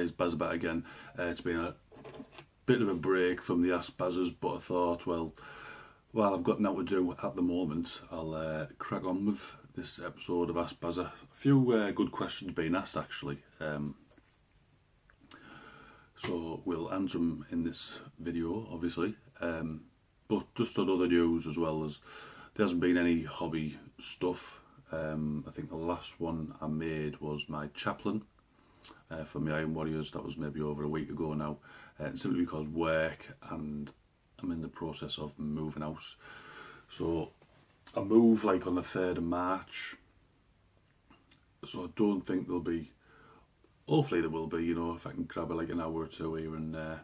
guys, Bazza again. It's been a bit of a break from the Ask Bazzas, but I thought, well, while I've got nothing to do at the moment, I'll crack on with this episode of Ask Bazza. A few good questions being asked, actually. So we'll answer them in this video, obviously. But just on other news as well, as there hasn't been any hobby stuff. I think the last one I made was my chaplain for my Iron Warriors. That was maybe over a week ago now. Simply because work, and I'm in the process of moving house. So I move like on the 3rd of March. So I don't think there'll be, hopefully there will be, you know, if I can grab like an hour or two here and there,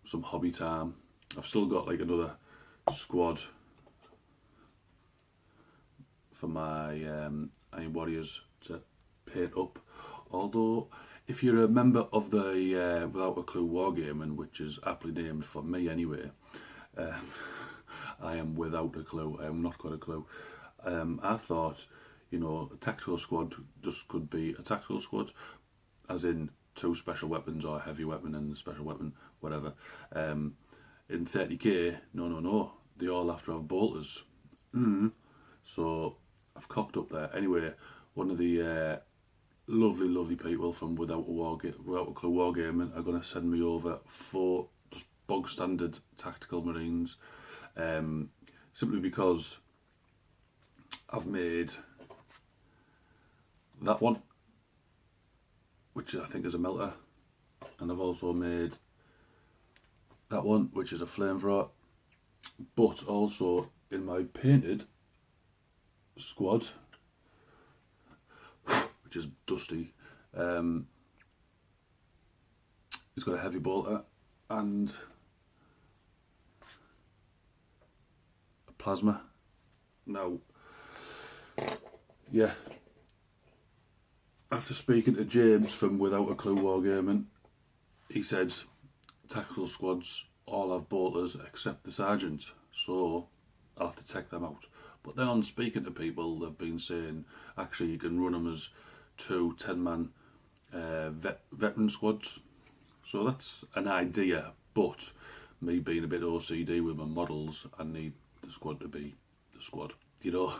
some hobby time. I've still got like another squad for my Iron Warriors to paint up. Although, if you're a member of the Without a Clue Wargaming, which is aptly named for me anyway, I am without a clue. I have not got a clue. I thought, you know, a tactical squad just could be a tactical squad, as in 2 special weapons or a heavy weapon and a special weapon, whatever. In 30k, no, they all have to have bolters. So I've cocked up there. Anyway, one of the lovely people from Without a Clue Wargaming are going to send me over 4 just bog standard tactical marines, simply because I've made that one, which I think is a melter, and I've also made that one, which is a flamethrower. But also in my painted squad, which is dusty, it's got a heavy bolter and a plasma. Now, yeah, after speaking to James from Without a Clue Wargaming, he said tactical squads all have bolters except the sergeant, so I'll have to take them out. But then on speaking to people, they've been saying actually you can run them as 2 10-man veteran squads. So that's an idea, but me being a bit OCD with my models, I need the squad to be the squad, you know.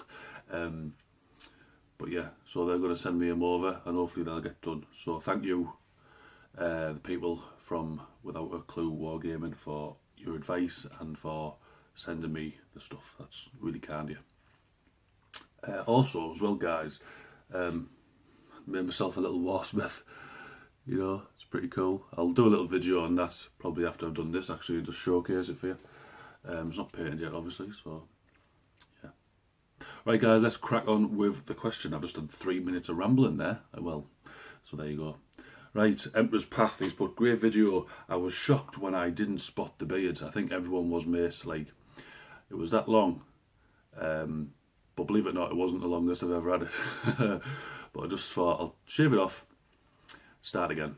But yeah, so they're going to send me them over and hopefully they'll get done. So thank you, the people from Without a Clue Wargaming, for your advice and for sending me the stuff. That's really kind of you. Also, as well, guys, made myself a little warsmith. You know, it's pretty cool. I'll do a little video on that probably after I've done this, actually, just showcase it for you. It's not painted yet, obviously, so yeah. Right, guys, let's crack on with the question. I've just done 3 minutes of rambling there. Well, so there you go. Right, Emperor's Path, he's put, great video. I was shocked when I didn't spot the beards. I think everyone was, mate. Like, it was that long. But believe it or not, it wasn't the longest I've ever had it. But I just thought I'll shave it off, start again.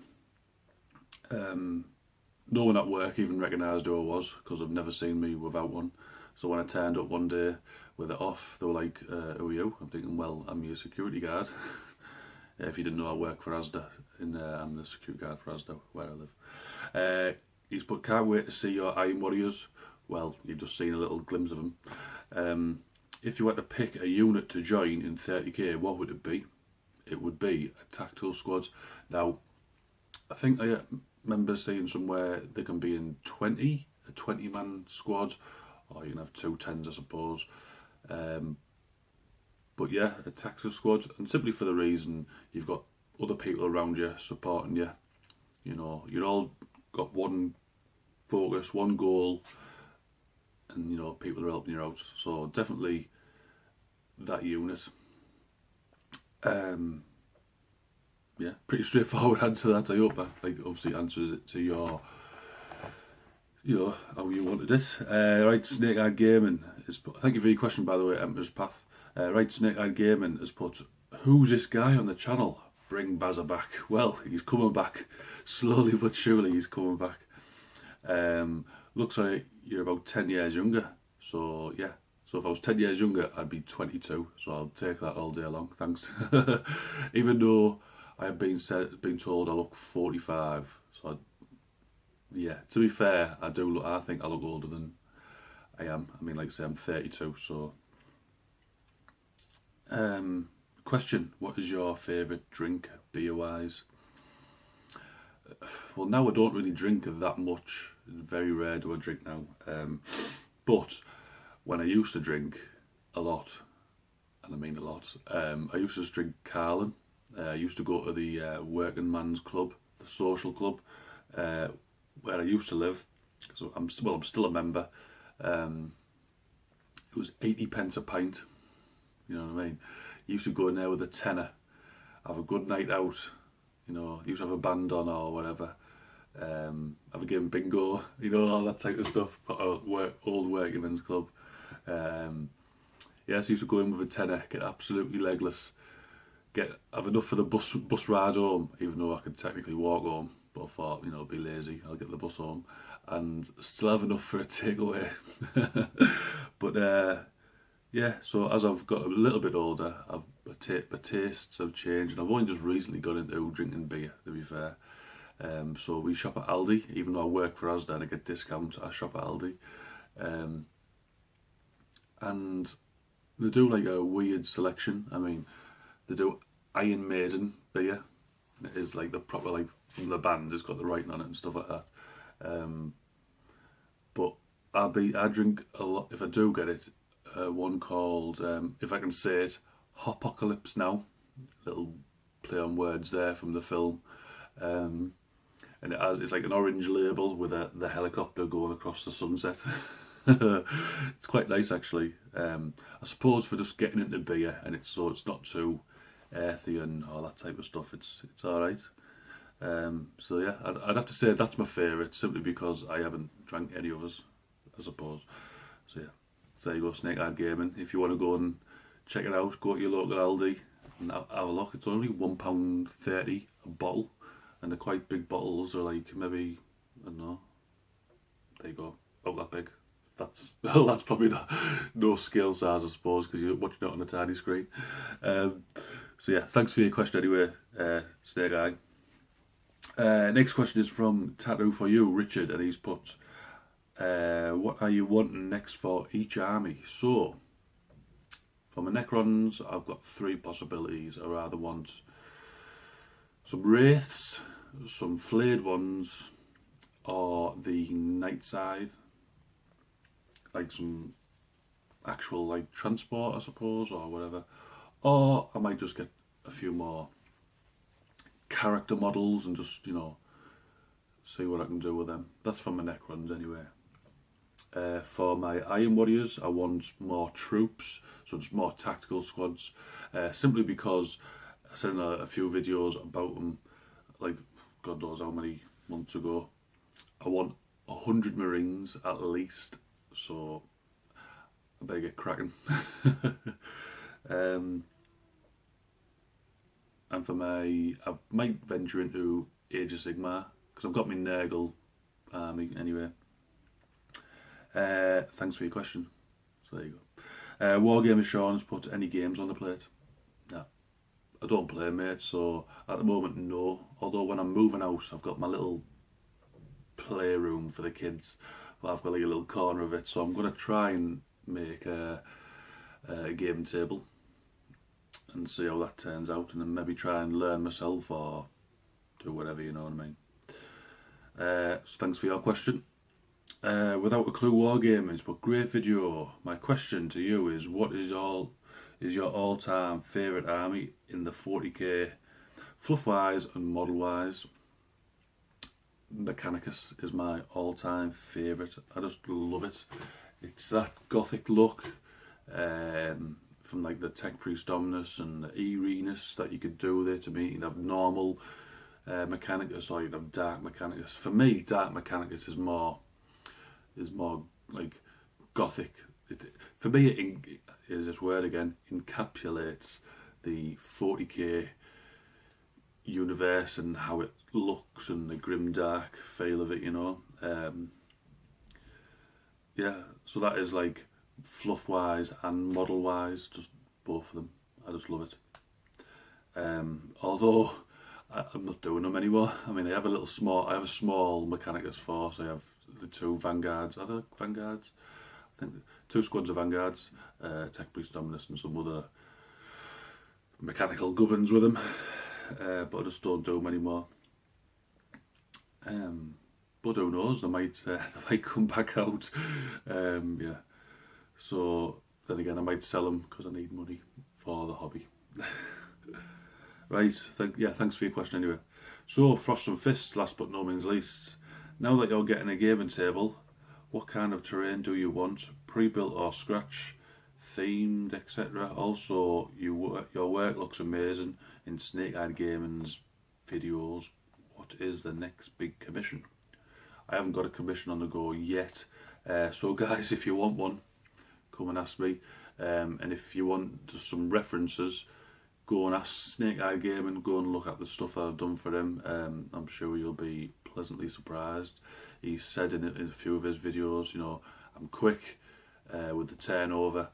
No one at work even recognised who I was, because they've never seen me without one. So when I turned up one day with it off, they were like, who are you? I'm thinking, well, I'm your security guard. If you didn't know, I work for Asda. I'm the security guard for Asda, where I live. He's put, can't wait to see your Iron Warriors. Well, you've just seen a little glimpse of them. If you had to pick a unit to join in 30k, what would it be? It would be a tactical squad. Now, I think I remember seeing somewhere they can be in a 20-man squad, or you can have 2 10s, I suppose. But yeah, a tactical squad, and simply for the reason you've got other people around you supporting you. You know, you're all got one focus, one goal, and you know, people are helping you out. So definitely that unit. Yeah, pretty straightforward answer that. I hope that, like, obviously answers it to your, you know, how you wanted it. Right, Snake Eye Gaming is put, thank you for your question, by the way, Emperor's Path. Right, Snake Eye Gaming has put, who's this guy on the channel? Bring Bazza back. Well, he's coming back. Slowly but surely he's coming back. Looks like you're about 10 years younger. So yeah, so if I was 10 years younger, I'd be 22. So I'll take that all day long, thanks. Even though I have been told I look 45. So yeah, to be fair, I do look. I think I look older than I am. I mean, like I say, I'm 32. So, question: what is your favourite drink, beer wise? Well, now I don't really drink that much. It's very rare do I drink now. But when I used to drink a lot, and I mean a lot, I used to just drink Carlin. I used to go to the working man's club, the social club, where I used to live. So I'm still a member. It was 80p a pint. You know what I mean? Used to go in there with a tenner, have a good night out. You know, used to have a band on or whatever. Have a game bingo. You know, all that type of stuff. Old working men's club. Yeah, so used to go in with a tenner, get absolutely legless, have enough for the bus ride home, even though I could technically walk home. But I thought, you know, be lazy, I'll get the bus home, and still have enough for a takeaway. But yeah, so as I've got a little bit older, my tastes have changed, and I've only just recently got into drinking beer, to be fair. So we shop at Aldi, even though I work for Asda and I get discounts, I shop at Aldi. And they do like a weird selection. I mean, they do Iron Maiden beer. It is like the proper, like, from the band, it's got the writing on it and stuff like that. But I drink a lot, if I do get it, one called, if I can say it, Hopocalypse Now. Little play on words there from the film. And it's like an orange label with the helicopter going across the sunset. It's quite nice actually. I suppose for just getting into beer, and it's not too earthy and all that type of stuff. It's all right. So yeah, I'd have to say that's my favourite, simply because I haven't drank any others, I suppose. So yeah, so there you go, Snake Eyed Gaming. If you want to go and check it out, go to your local Aldi and have a look. It's only £1.30 a bottle, and they're quite big bottles. They're like maybe, I don't know. There you go, about that big. That's probably no scale size, I suppose, because you're watching it on a tiny screen. So yeah, thanks for your question anyway, Snake Eye. Next question is from Tattoo for You, Richard, and he's put, what are you wanting next for each army? So, for my Necrons, I've got 3 possibilities. I either want some Wraiths, some Flayed ones, or the Night Scythe. Like some actual like transport, I suppose, or whatever. Or I might just get a few more character models and just, you know, see what I can do with them. That's for my Necrons anyway. For my Iron Warriors, I want more troops, so just more tactical squads. Simply because I said in a few videos about them, like God knows how many months ago. I want 100 Marines at least. So I better get cracking. And for I might venture into Age of Sigmar, because I've got my Nurgle army anyway. Thanks for your question. So there you go. Wargamer Sean's put any games on the plate. No, I don't play, mate, so at the moment no. Although when I'm moving out, I've got my little playroom for the kids. I've got like a little corner of it, so I'm going to try and make a game table and see how that turns out, and then maybe try and learn myself or do whatever, you know what I mean. So thanks for your question. Without a Clue Wargamers, but great video. My question to you is, what is your all-time favourite army in the 40k, fluff-wise and model-wise? Mechanicus is my all-time favourite. I just love it. It's that gothic look, from like the Tech Priest Dominus and the Eeriness that you could do with it. I mean, you'd have normal Mechanicus, or you'd have Dark Mechanicus. For me, Dark Mechanicus is more like gothic. For me, it is this word again, encapsulates the 40k universe and how it looks and the grim dark feel of it, you know. Yeah, so that is like fluff wise and model wise, just both of them. I just love it. Although I'm not doing them anymore. I mean, I have a small Mechanicus force. I have the 2 Vanguards. Are they Vanguards? I think 2 squads of Vanguards, Tech Priest Dominus, and some other mechanical gubbins with them. But I just don't do them anymore. But who knows? They might come back out. Yeah. So then again, I might sell them because I need money for the hobby. Right. Thanks for your question anyway. So Frost and Fist, last but no means least. Now that you're getting a gaming table, what kind of terrain do you want? Pre-built or scratch? Themed, etc. Also, your work looks amazing in Snake Eyed Gaming's videos. What is the next big commission? I haven't got a commission on the go yet. So guys, if you want one, come and ask me. And if you want some references, go and ask Snake Eye Gaming. Go and look at the stuff that I've done for him. I'm sure you'll be pleasantly surprised. He said in a few of his videos, you know, I'm quick with the turnover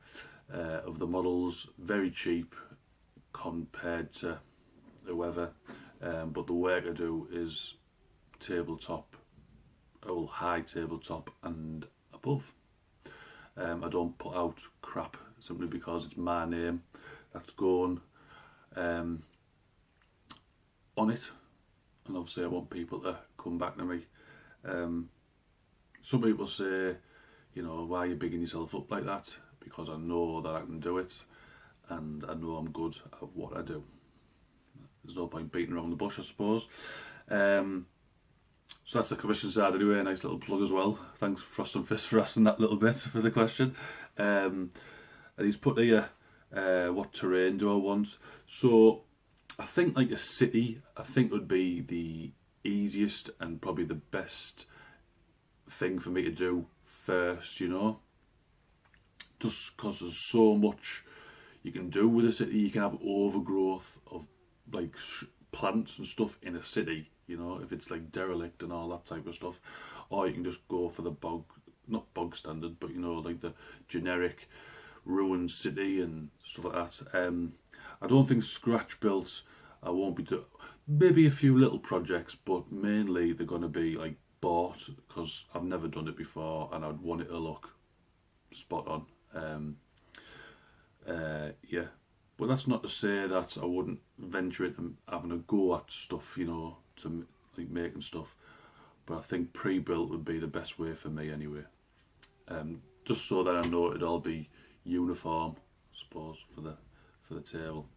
of the models, very cheap compared to whoever. But the work I do is tabletop, high tabletop and above. I don't put out crap simply because it's my name that's going on it, and obviously I want people to come back to me. Some people say, you know, why are you bigging yourself up like that? Because I know that I can do it, and I know I'm good at what I do. There's no point beating around the bush, I suppose. So that's the commission side anyway, a nice little plug as well. Thanks Frost and Fist for asking that little bit for the question. And he's put here, what terrain do I want? So I think like a city, I think would be the easiest and probably the best thing for me to do first, you know. Just because there's so much you can do with a city. You can have overgrowth of like plants and stuff in a city, you know, if it's like derelict and all that type of stuff. Or you can just go for the not bog standard, but you know, like the generic ruined city and stuff like that. I don't think scratch built, I won't be doing, maybe a few little projects, but mainly they're going to be like bought, because I've never done it before and I'd want it to look spot on. Yeah, but that's not to say that I wouldn't venture it and having a go at stuff, you know, to like making stuff. But I think pre-built would be the best way for me anyway. Just so that I know it'd all be uniform, I suppose, for the table.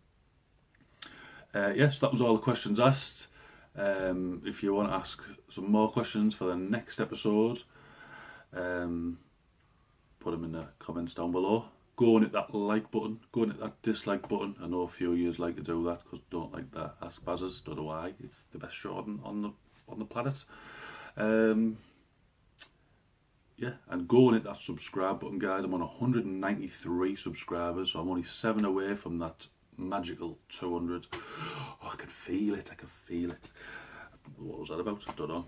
Yes, that was all the questions asked. If you want to ask some more questions for the next episode, put them in the comments down below. Go and hit that like button, go and hit that dislike button. I know a few of you like to do that because don't like that Ask Bazzas, don't know why. It's the best show on the planet. Yeah, and go and hit that subscribe button, guys. I'm on 193 subscribers, so I'm only 7 away from that magical 200. Oh, I can feel it, What was that about? I don't know.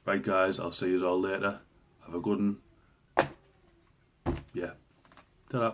Right, guys, I'll see you all later. Have a good one. Yeah. Ta-da.